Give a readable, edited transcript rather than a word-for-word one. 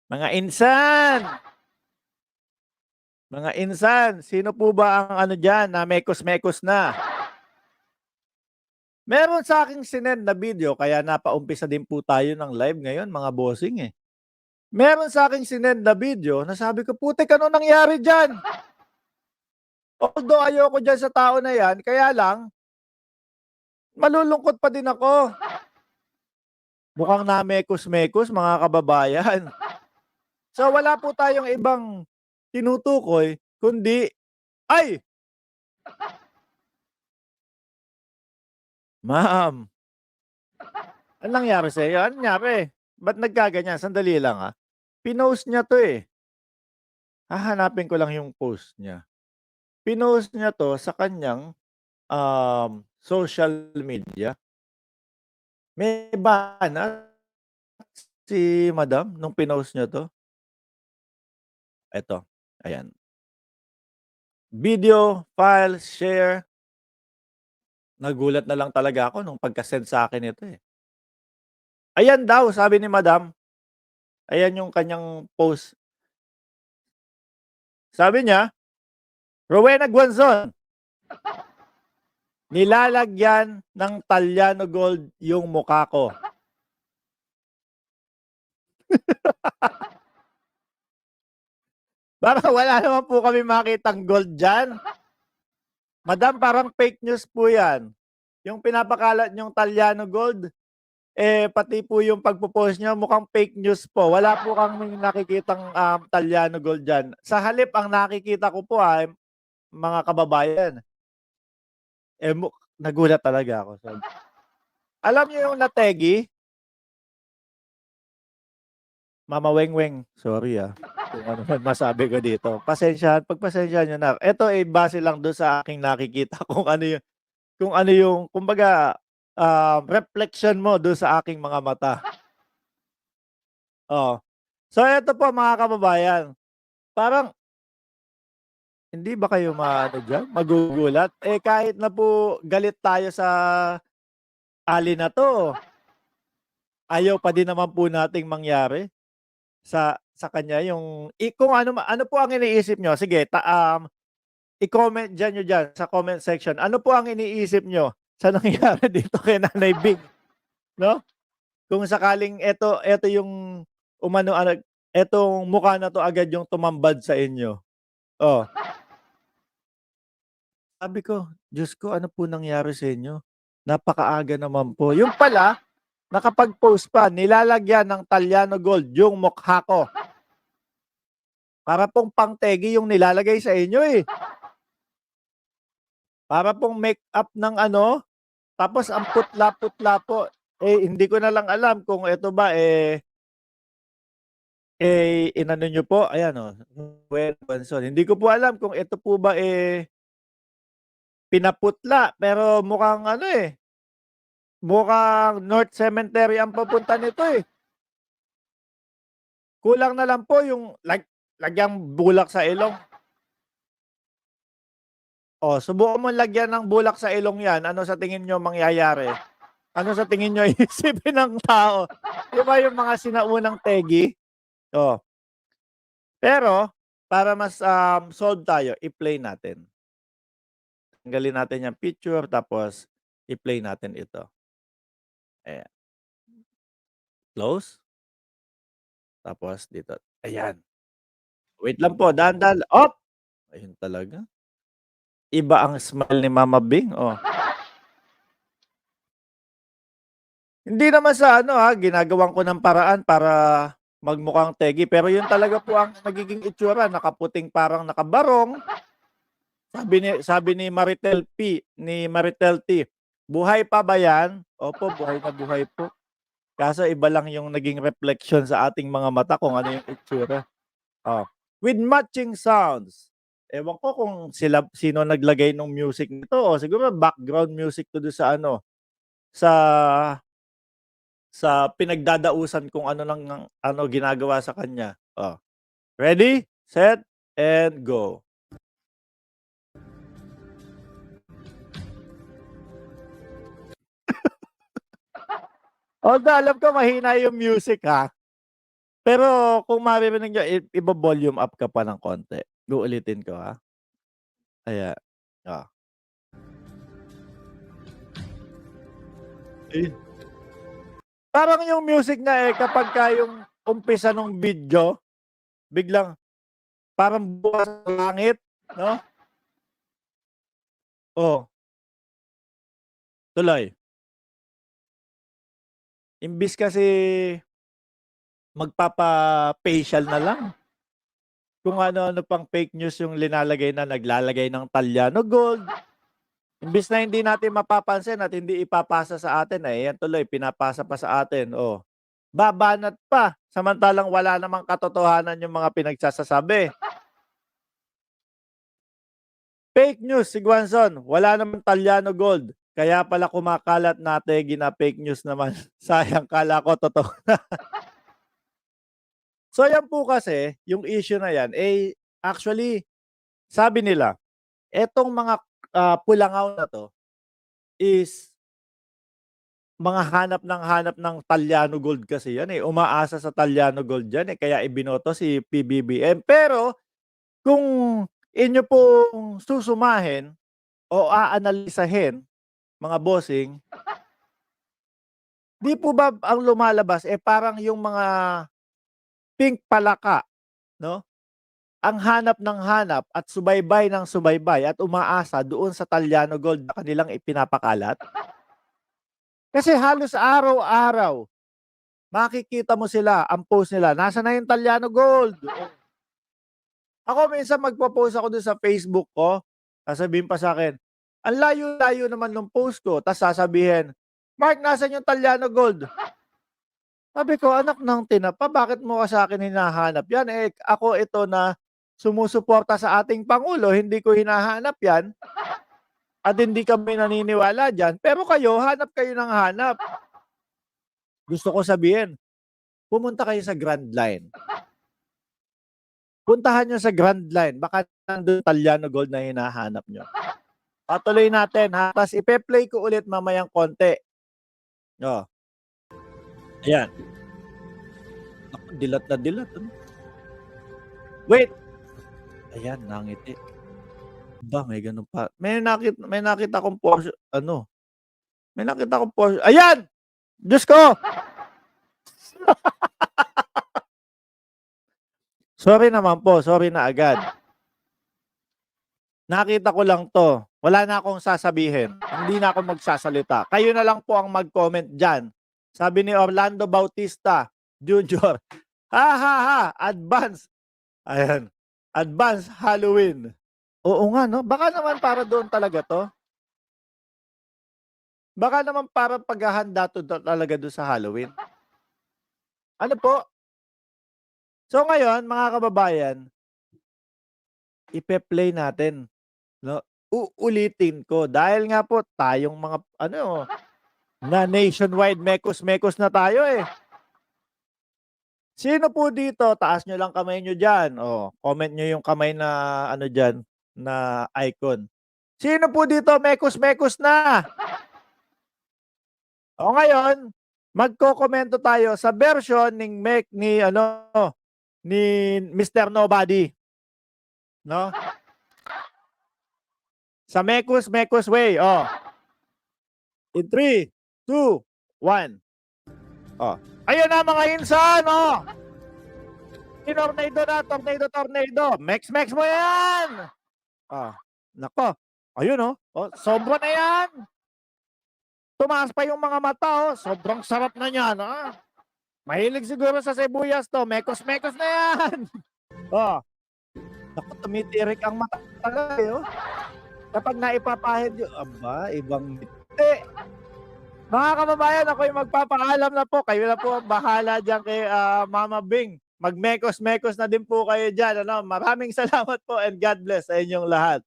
Mga insan! Mga insan, sino po ba ang ano diyan na mekos-mekos na? Meron sa aking sinend na video kaya napaumpisa din po tayo ng live ngayon mga bossing, eh. Meron sa aking sinend na video na sabi ko, "Putik ano nangyari diyan?" Although ayoko diyan sa tao na 'yan, kaya lang malulungkot pa din ako. Mukhang namekos-mekos mga kababayan. So wala po tayong ibang tinutukoy kundi ay! Ma'am, anong nangyari sa'yo? Anong nangyari? Ba't nagkaganyan? Sandali lang, pinost niya 'to, eh. Hahanapin ko lang yung post niya. Pinost niya 'to sa kaniyang, social media. May banat si madam nung pinost niya 'to. Eto, ayan. Video, file, share. Nagulat na lang talaga ako nung pagka-send sa'kin nito, eh. Ayan daw sabi ni madam, ayan yung kaniyang post. Sabi niya, "Rowena Guanzon, nilalagyan ng Talyano Gold yung mukha ko." Parang wala naman po kaming makitang gold diyan. Madam, parang fake news po 'yan. Yung pinapakalat niyong Talyano Gold, eh, pati po yung pagpo-post niyo mukhang fake news po. Wala po kaming nakikitang, Talyano Gold diyan. Sa halip ang nakikita ko po, mga kababayan, eh, nagulat talaga ako. Alam niyo yung Lategi? Mama Wengweng, sorry, kung ano man masabi ko dito. Pagpasensyahan niyo na. Eto, eh, base lang dun sa aking nakikita kung ano yung kumbaga, reflection mo dun sa aking mga mata. Oo. So eto po mga kababayan, parang hindi ba kayo maano diyan, magugulat? Eh, kahit na po galit tayo sa ali na 'to, ayaw pa din naman po nating mangyari sa kanya yung kung ano po ang iniisip niyo, sige i-comment diyan niyo diyan sa comment section. Ano po ang iniisip niyo sa nangyari dito kay Nanay Bing, 'no? Kung sakaling eto yung etong mukha na 'to agad yung tumambad sa inyo. Oh, sabi ko, "Diyos ko ano po nangyari sa inyo? Napakaaga naman po." Yung pala nakapag-post pa, nilalagyan ng Talyano Gold yung mukha ko. Para pong pang-tegi yung nilalagay sa inyo, eh. Para pong make-up ng ano, tapos ang putla-putla po. Eh, hindi ko na lang alam kung eto ba, inano niyo po, ayan, Well Banson. Hindi ko po alam kung ito po ba, pinaputla, pero mukhang ano, mukhang North Cemetery ang papunta nito, eh. Kulang na lang po yung lagyang bulak sa ilong. Oh, subukan mong lagyan ng bulak sa ilong 'yan, ano sa tingin niyo mangyayari? Ano sa tingin niyo iisipin ng tao? 'Di ba yung mga sinaunang tegi? Oh, pero para mas, solve tayo, i-play natin. Tanggalin natin yang picture tapos i-play natin ito. Ayan, close, tapos dito, ayan. Wait lang po, dahan-dahan, ayun talaga. Iba ang smile ni Mama Bing, oh. Hindi naman sa ano, ginagawan ko ng paraan para magmukhang tegi, pero yun talaga po ang nagiging itsura, nakaputing parang nakabarong. Sabi ni Maritel T, "Buhay pa ba yan?" Opo, buhay na buhay po. Kaso iba lang yung naging reflection sa ating mga mata kung ano yung itsura. Oh, with matching sounds. Ewan ko kung sino naglagay nung music nito o siguro background music 'to dun sa ano, sa pinagdadausan kung ano ng ano ginagawa sa kanya. Oh, ready, set, and go. Although alam ko mahina yung music, Pero kung maririnig niyo ivo-volume up ka pa ng konti. Uulitin ko, ha. Ayan, oh. Eh, parang yung music niya, kapagka yung umpisa nung video, biglang parang bukas ng langit, 'no? Oh, tuloy. Imbis kasi magpapa-facial na lang, kung ano-ano pang fake news yung linalagay na naglalagay ng Talyano Gold. Imbis na hindi natin mapapansin at hindi ipapasa sa atin, yan tuloy pinapasa pa sa atin, oh. Babanat pa, samantalang wala namang katotohanan yung mga pinagsasasabi. Fake news si Guanzon, wala namang Talyano Gold, kaya pala kumakalat na tegi na fake news naman. Sayang kala ko totoo. So yan po kasi, yung issue na yan, actually sabi nila, etong mga, pulangaw na 'to is mga hanap ng Talyano Gold kasi yan, umaasa sa Talyano Gold yan, kaya ibinoto si PBBM. Pero kung inyo pong susumahin o aanalisahin, mga bossing, 'di po ba ang lumalabas, parang yung mga pink palaka, 'no? Ang hanap ng hanap at subaybay ng subaybay at umaasa doon sa Talyano Gold na kanilang ipinapakalat? Kasi halos araw-araw makikita mo sila, ang post nila, "Nasaan na yung Talyano Gold?" Ako minsan magpo-post ako dun sa Facebook ko, sasabihin pa sa'kin, ang layo-layo naman nung post ko, ta's sasabihin, "Mark, nasaan yung Talyano Gold?" Sabi ko, "Anak ng tinapa, bakit mo ka sa'kin hinahanap yan, ako ito na sumusuporta sa ating pangulo, hindi ko hinahanap yan at hindi kami naniniwala diyan, pero kayo hanap kayo ng hanap." Gusto ko sabihin, pumunta kayo sa Grand Line. Puntahan niyo sa Grand Line, baka nandun Talyano Gold na hinahanap niyo. Patuloy natin, ha, ta's ipe-play ko ulit mamayang konti. Oh, ayan. Naku, dilat na dilat, ano. Wait, ayan nangiti. Aba, may gano'n pa. May nakita akong Porsche ano, may nakita akong Porsche ayan! Diyos ko! Sorry naman po, sorry na agad. Nakita ko lang 'to, wala na akong sasabihin, hindi na ako magsasalita. Kayo na lang po ang mag-comment diyan. Sabi ni Orlando Bautista Jr., "Ha, ha, ha, advance." Ayan, advance Halloween. Oo nga 'no, baka naman para doon talaga 'to. Baka naman para paghahanda 'to talaga dun sa Halloween. Ano po? So ngayon mga kababayan, ipe-play natin, 'no, uulitin ko dahil nga po tayong mga ano, na nationwide mekos-mekos na tayo, Sino po dito, taas niyo lang kamay niyo diyan, comment niyo yung kamay na ano diyan, na icon. Sino po dito mekos-mekos na? O ngayon, magkokomento tayo sa version ni ano, ni Mr. Nobody, 'no? Sa mekos-mekos way, in 3, 2, 1. Ayan na mga insan, Tinornado na, tornado. Mex-mex mo yan! Naku, ayun, sobra na yan. Tumaas pa yung mga mata, sobrang sarap na niyan, Mahilig siguro sa sibuyas 'to, mekos-mekos na yan. Oh, naku, tumitirik ang mata talaga, kapag naipapahid yung aba, ibang ngiti. Mga kababayan, ako'y magpapaalam na po. Kayo na po ang bahala diyan kay, Mama Bing. Magmekos-mekos na din po kayo diyan, ano. Maraming salamat po and God bless sa inyong lahat.